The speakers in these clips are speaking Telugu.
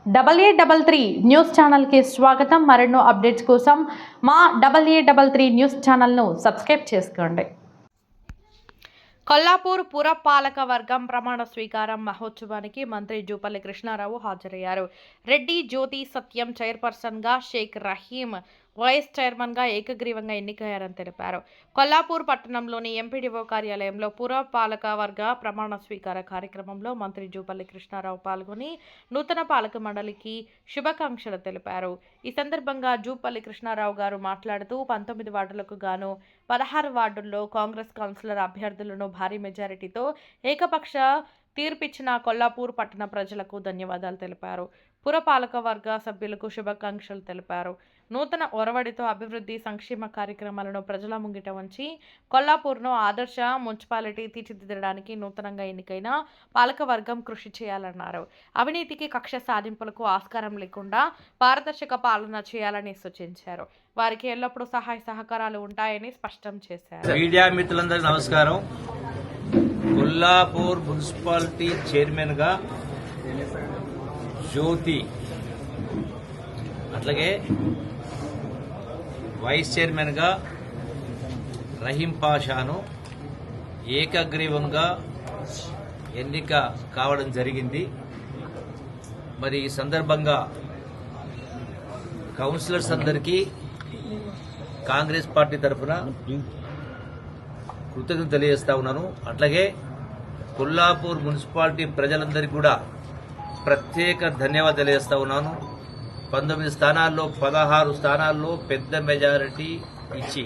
AA33 న్యూస్ ఛానల్ కి స్వాగతం. మరెన్నో అప్డేట్స్ కోసం మా AA33 న్యూస్ ఛానల్ ను సబ్స్క్రైబ్ చేసుకోండి. కొల్లాపూర్ పురపాలక వర్గం ప్రమాణ స్వీకారం మహోత్సవానికి మంత్రి జూపల్లి కృష్ణారావు హాజరయ్యారు. రెడ్డి జ్యోతి సత్యం చైర్పర్సన్ గా, షేక్ రహీం వైస్ చైర్మన్ గా ఏకగ్రీవంగా ఎన్నికయ్యారని తెలిపారు. కొల్లాపూర్ పట్టణంలోని ఎంపీడీఓ కార్యాలయంలో పురపాలక వర్గ ప్రమాణ స్వీకార కార్యక్రమంలో మంత్రి జూపల్లి కృష్ణారావు పాల్గొని నూతన పాలక మండలికి శుభాకాంక్షలు తెలిపారు. ఈ సందర్భంగా జూపల్లి కృష్ణారావు గారు మాట్లాడుతూ 19 వార్డులకు గాను 16 వార్డుల్లో కాంగ్రెస్ కౌన్సిలర్ అభ్యర్థులను భారీ మెజారిటీతో ఏకపక్ష తీర్పిచ్చిన కొల్లాపూర్ పట్టణ ప్రజలకు ధన్యవాదాలు తెలిపారు. పురపాలక వర్గ సభ్యులకు శుభాకాంక్షలు తెలిపారు. నూతన ఒరవడితో అభివృద్ధి సంక్షేమ కార్యక్రమాలను ప్రజల ముంగిట ఉంచి కొల్లాపూర్ను ఆదర్శ మున్సిపాలిటీ తీర్చిదిద్దడానికి నూతనంగా ఎన్నికైన పాలకవర్గం కృషి చేయాలన్నారు. అవినీతికి కక్ష సాధింపులకు ఆస్కారం లేకుండా పారదర్శక పాలన చేయాలని సూచించారు. వారికి ఎల్లప్పుడూ సహాయ సహకారాలు ఉంటాయని స్పష్టం చేశారు. మీడియా మిత్రులందరికీ నమస్కారం. కొల్లాపూర్ మున్సిపాలిటీ చైర్మన్ గా జ్యోతి, అట్లాగే వైస్ చైర్మన్ గా రహీం పాషాను ఏకగ్రీవంగా ఎన్నిక కావడం జరిగింది. మరి ఈ సందర్భంగా కౌన్సిలర్స్ అందరికీ కాంగ్రెస్ పార్టీ తరఫున కృతజ్ఞతలు తెలియజేస్తా ఉన్నాను. అట్లాగే కొల్లాపూర్ మున్సిపాలిటీ ప్రజలందరికీ కూడా ప్రత్యేక ధన్యవాదాలు తెలియజేస్తా ఉన్నాను. 19 స్థానాల్లో 16 స్థానాల్లో పెద్ద మెజారిటీ ఇచ్చి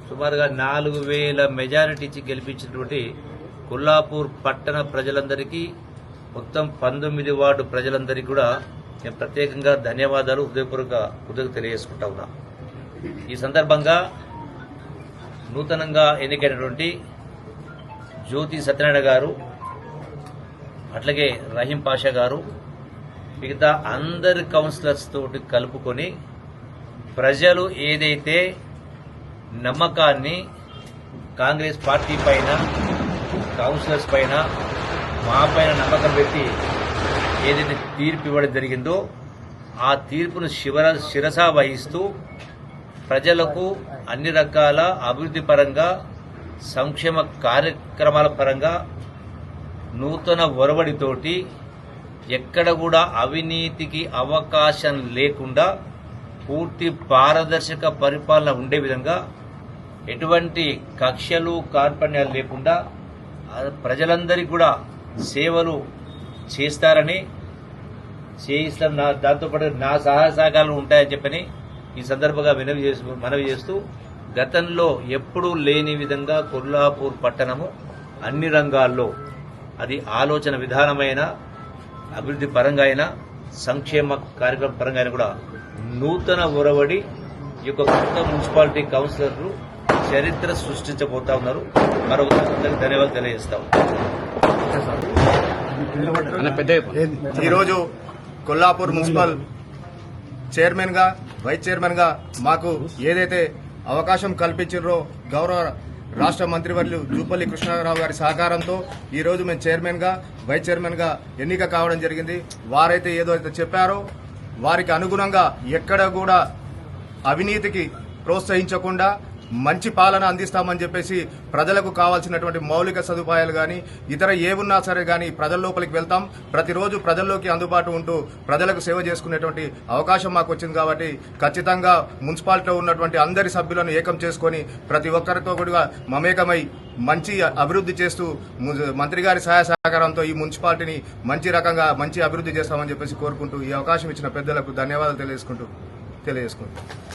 సుమారుగా 4000 మెజారిటీ ఇచ్చి గెలిపించినటువంటి కొల్లాపూర్ పట్టణ ప్రజలందరికీ, మొత్తం 19 వార్డు ప్రజలందరికీ కూడా నేను ప్రత్యేకంగా ధన్యవాదాలు, హృదయపూర్వక కృతజ్ఞతలు తెలియజేసుకుంటా ఉన్నా. ఈ సందర్భంగా నూతనంగా ఎన్నికైనటువంటి జ్యోతి సత్యనారాయణ గారు, అట్లాగే రహీం పాషా గారు, మిగతా అందరి కౌన్సిలర్స్ తోటి కలుపుకొని ప్రజలు ఏదైతే నమ్మకాన్ని కాంగ్రెస్ పార్టీ పైన, కౌన్సిలర్స్ పైన, మా పైన నమ్మకం పెట్టి ఏదైతే తీర్పు ఇవ్వడం జరిగిందో ఆ తీర్పును శిరసా వహిస్తూ ప్రజలకు అన్ని రకాల అభివృద్ధి పరంగా, సంక్షేమ కార్యక్రమాల పరంగా నూతన ఒరవడితోటి ఎక్కడ కూడా అవినీతికి అవకాశం లేకుండా పూర్తి పారదర్శక పరిపాలన ఉండే విధంగా, ఎటువంటి కక్షలు కార్పణ్యాలు లేకుండా ప్రజలందరికీ కూడా సేవలు చేస్తారని, చేయిస్తాం, దాంతోపాటు నా సహాయ సహకారాలు ఉంటాయని చెప్పని ఈ సందర్భంగా మనవి చేస్తూ, గతంలో ఎప్పుడూ లేని విధంగా కొల్లాపూర్ పట్టణము అన్ని రంగాల్లో, అది ఆలోచన విధానమైన, అభివృద్ధి పరంగా అయినా, సంక్షేమ కార్యక్రమం పరంగా అయినా కూడా నూతన ఒరవడి ఈ యొక్క కొత్త మున్సిపాలిటీ కౌన్సిలర్లు చరిత్ర సృష్టించబోతా ఉన్నారు. మరొకసారి ధన్యవాదాలు తెలియజేస్తాం. ఈరోజు కొల్లాపూర్ మున్సిపల్ చైర్మన్ గా, వైస్ చైర్మన్ గా మాకు ఏదైతే అవకాశం కల్పించారో గౌరవ రాష్ట్ర మంత్రివర్యులు జూపల్లి కృష్ణారావు గారి సహకారంతో ఈ రోజు మేము చైర్మన్ గా, వైస్ చైర్మన్ గా ఎన్నిక కావడం జరిగింది. వారైతే ఏదో అయితే చెప్పారో వారికి అనుగుణంగా ఎక్కడ కూడా అవినీతికి ప్రోత్సహించకుండా మంచి పాలన అందిస్తామని చెప్పేసి ప్రజలకు కావాల్సినటువంటి మౌలిక సదుపాయాలు కానీ ఇతర ఏమున్నా సరే కానీ ప్రజల లోపలికి వెళ్తాం. ప్రతిరోజు ప్రజల్లోకి అందుబాటు ఉంటూ ప్రజలకు సేవ చేసుకునేటువంటి అవకాశం మాకు వచ్చింది. కాబట్టి ఖచ్చితంగా మున్సిపాలిటీలో ఉన్నటువంటి అందరి సభ్యులను ఏకం చేసుకుని ప్రతి ఒక్కరితో కూడా మమేకమై మంచి అభివృద్ధి చేస్తూ మంత్రి గారి సహాయ సహకారంతో ఈ మున్సిపాలిటీని మంచి అభివృద్ధి చేస్తామని చెప్పేసి కోరుకుంటూ ఈ అవకాశం ఇచ్చిన పెద్దలకు ధన్యవాదాలు తెలియజేసుకుంటూ